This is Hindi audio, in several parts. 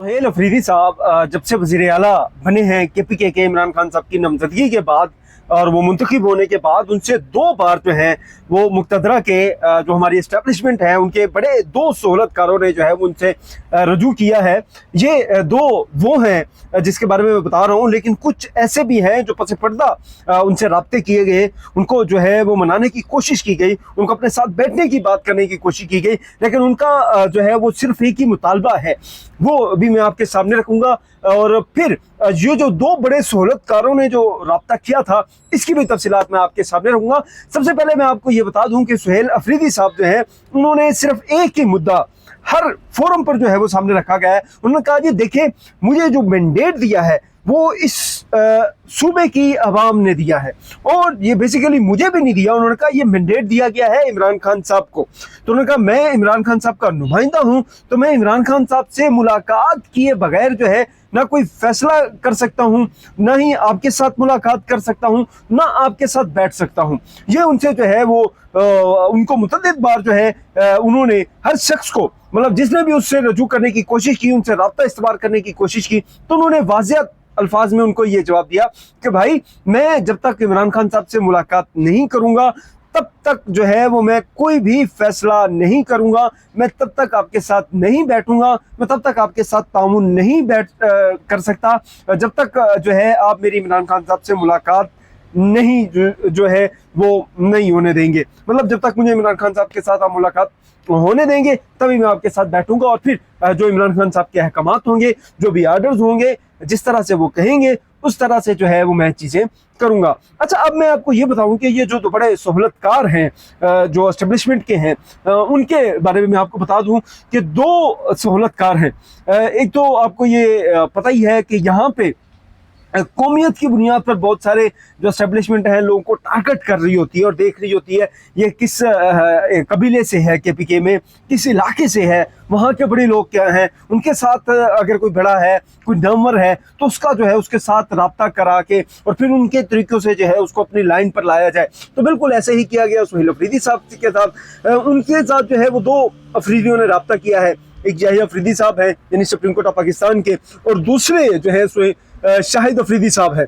सुहेल अफरीदी साहब जब से वज़ीर आला बने हैं केपीके के इमरान खान साहब की नामजदगी के बाद और वो मुंतखब होने के बाद उनसे 2 बार जो है वो मुक़तदरा के जो हमारी इस्टेब्लिशमेंट है उनके बड़े 2 सहूलतकारों ने जो है वो उनसे रजू किया है। ये 2 वो हैं जिसके बारे में मैं बता रहा हूँ, लेकिन कुछ ऐसे भी हैं जो पस पर्दा उनसे रब्ते किए गए, उनको जो है वो मनाने की कोशिश की गई, उनको अपने साथ बैठने की बात करने की कोशिश की गई, लेकिन उनका जो है वो सिर्फ एक ही मुतालबा है, वो भी मैं आपके सामने रखूँगा। और फिर ये जो 2 बड़े सहूलतकारों ने जो रब्ता किया था इसकी भी तफसीलात मैं आपके सामने रखूँगा। सबसे पहले मैं आपको ये बता दूं कि सुहेल अफरीदी साहब जो हैं उन्होंने सिर्फ एक ही मुद्दा हर फोरम पर जो है वो सामने रखा गया है। उन्होंने कहा जी देखिए, मुझे जो मैंडेट दिया है वो इस सूबे की आवाम ने दिया है और ये बेसिकली मुझे भी नहीं दिया। उन्होंने कहा ये मैंडेट दिया गया है इमरान खान साहब को। तो उन्होंने कहा मैं इमरान खान साहब का नुमाइंदा हूं, तो मैं इमरान खान साहब से मुलाकात किए बगैर जो है ना कोई फैसला कर सकता हूं, ना ही आपके साथ मुलाकात कर सकता हूं, ना आपके साथ बैठ सकता हूं। ये उनसे जो है वो उनको मुतअद्दिद बार जो है उन्होंने हर शख्स को, मतलब जिसने भी उससे रजू करने की कोशिश की, उनसे रब्ता इस्तेमाल करने की कोशिश की, तो उन्होंने वाज़ेह अल्फाज में उनको ये जवाब दिया कि भाई मैं जब तक इमरान खान साहब से मुलाकात नहीं करूंगा तब तक जो है वो मैं कोई भी फैसला नहीं करूंगा, मैं तब तक आपके साथ नहीं बैठूंगा, मैं तब तक आपके साथ ताउन नहीं बैठ कर सकता जब तक जो है आप मेरी इमरान खान साहब से मुलाकात नहीं जो है वो नहीं होने देंगे। मतलब जब तक मुझे इमरान खान साहब के साथ आप मुलाकात होने देंगे तभी मैं आपके साथ बैठूंगा और फिर जो इमरान खान साहब के अहकामात होंगे, जो भी आर्डर्स होंगे, जिस तरह से वो कहेंगे उस तरह से जो है वो मैं चीज़ें करूंगा। अच्छा, अब मैं आपको ये बताऊं कि ये जो 2 बड़े सहूलतकार हैं जो एस्टेब्लिशमेंट के हैं, उनके बारे में मैं आपको बता दूं कि 2 सहूलतकार हैं। एक तो आपको ये पता ही है कि यहाँ पे कौमियत की बुनियाद पर बहुत सारे जो एस्टेब्लिशमेंट हैं लोगों को टारगेट कर रही होती है और देख रही होती है ये किस कबीले से है, केपीके में किस इलाके से है, वहाँ के बड़े लोग क्या हैं, उनके साथ अगर कोई बड़ा है, कोई नामवर है, तो उसका जो है उसके साथ रब्ता करा के और फिर उनके तरीक़ों से जो है उसको अपनी लाइन पर लाया जाए। तो बिल्कुल ऐसे ही किया गया सुहेल अफरीदी साहब के साथ। उनके साथ जो है वो 2 अफरीदियों ने रब्ता किया है। एक याहिया अफरीदी साहब हैं यानी सुप्रीम कोर्ट ऑफ पाकिस्तान के, और दूसरे जो है शाहिद अफरीदी साहब है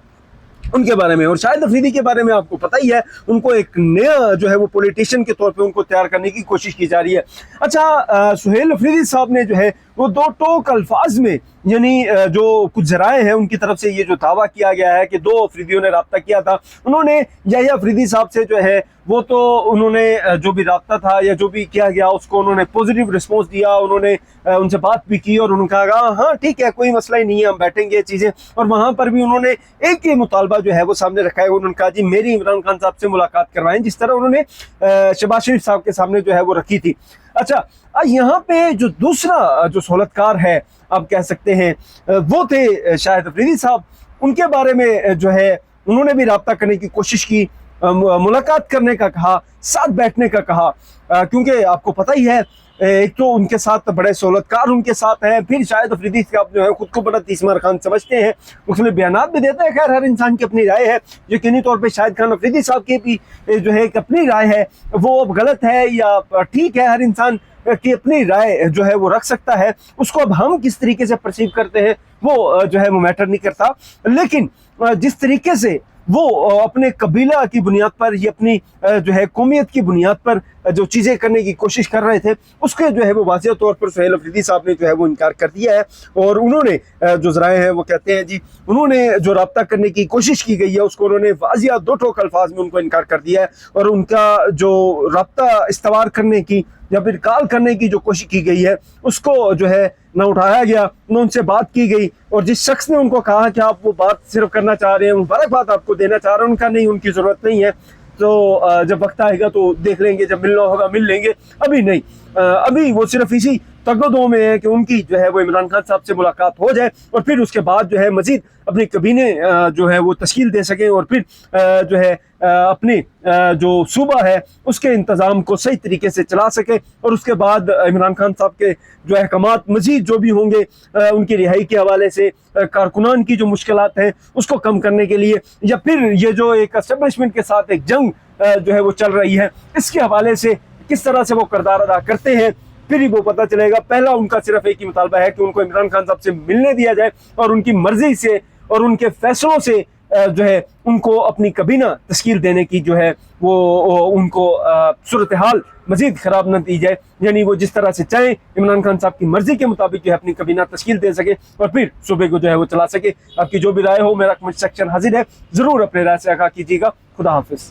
उनके बारे में। और शाहिद अफरीदी के बारे में आपको पता ही है, उनको एक नया जो है वो पॉलिटिशियन के तौर पे उनको तैयार करने की कोशिश की जा रही है। अच्छा, सुहेल अफरीदी साहब ने जो है वो 2 टोक अल्फाज में, यानी जो कुछ जराए हैं उनकी तरफ से ये जो दावा किया गया है कि 2 अफरीदियों ने रब्ता किया था, उन्होंने याहिया अफरीदी साहब से जो है वो तो उन्होंने जो भी रब्ता था या जो भी किया गया उसको उन्होंने पॉजिटिव रिस्पॉन्स दिया, उन्होंने उनसे बात भी की और उन्होंने कहा हाँ ठीक है कोई मसला ही नहीं है, हम बैठेंगे चीज़ें। और वहाँ पर भी उन्होंने एक ही मुतालबा जो है वो सामने रखा है, उन्होंने कहा जी मेरी इमरान खान साहब से मुलाकात करवाएं, जिस तरह उन्होंने शहबाज शरीफ साहब के सामने जो है वो रखी थी। अच्छा, यहाँ पे जो दूसरा जो सहूलतकार है आप कह सकते हैं वो थे शाहिद अफरीदी साहब। उनके बारे में जो है उन्होंने भी रब्ता करने की कोशिश की, मुलाकात करने का कहा, साथ बैठने का कहा, क्योंकि आपको पता ही है एक तो उनके साथ बड़े सहूलतकार उनके साथ हैं, फिर शाहिद अफरीदी साहब जो है खुद को बड़ा तीसमार खान समझते हैं, उसमें बयानात भी देते हैं। खैर हर इंसान की अपनी राय है, यकीनी तौर पे शाहिद खान अफरीदी साहब की भी जो है एक अपनी राय है, वो अब गलत है या ठीक है, हर इंसान की अपनी राय जो है वो रख सकता है। उसको अब हम किस तरीके से परसीव करते हैं वो जो है वो मैटर नहीं करता, लेकिन जिस तरीके से वो अपने कबीला की बुनियाद पर, ये अपनी जो है कौमियत की बुनियाद पर जो चीज़ें करने की कोशिश कर रहे थे उसके जो है वो वाज़ेह तौर पर सुहेल अफरीदी साहब ने जो है वो इनकार कर दिया है। और उन्होंने जो ज़राए हैं वो कहते हैं जी उन्होंने जो रब्ता करने की कोशिश की गई है उसको उन्होंने वाज़ेह 2 टोक अल्फाज में उनको इनकार कर दिया है, और उनका जो रब्ता इस्तवार करने की या फिर कॉल करने की जो कोशिश की गई है उसको जो है ना उठाया गया, ना उनसे बात की गई। और जिस शख्स ने उनको कहा कि आप वो बात सिर्फ करना चाह रहे हैं, मुबारकबाद आपको देना चाह रहे हैं, उनका नहीं, उनकी ज़रूरत नहीं है, तो जब वक्त आएगा तो देख लेंगे, जब मिलना होगा मिल लेंगे, अभी नहीं। अभी वो सिर्फ इसी तगदो में है कि उनकी जो है वो इमरान खान साहब से मुलाकात हो जाए और फिर उसके बाद जो है मजीद अपनी कबीने जो है वो तश्कील दे सकें और फिर जो है अपने जो सूबा है उसके इंतज़ाम को सही तरीके से चला सके, और उसके बाद इमरान खान साहब के जो अहकामात मजीद जो भी होंगे उनकी रिहाई के हवाले से, कारकुनान की जो मुश्किलात हैं उसको कम करने के लिए, या फिर ये जो एक एस्टेब्लिशमेंट के साथ एक जंग जो है वो चल रही है इसके हवाले से किस तरह से वो किरदार अदा करते हैं, फिर ही वो पता चलेगा। पहला उनका सिर्फ एक ही मुतालबा है कि उनको इमरान खान साहब से मिलने दिया जाए और उनकी मर्जी से और उनके फैसलों से जो है उनको अपनी कबीना तश्कील देने की जो है वो उनको सूरत हाल मजीद ख़राब न दी जाए, यानी वो जिस तरह से चाहें इमरान खान साहब की मर्जी के मुताबिक जो है अपनी कबीना तश्कील दे सके और फिर सूबे को जो है वो चला सके। आपकी जो भी राय हो, मेरा कमेंट सेक्शन हाजिर है, ज़रूर अपने राय से आगाह कीजिएगा। खुदा हाफिज़।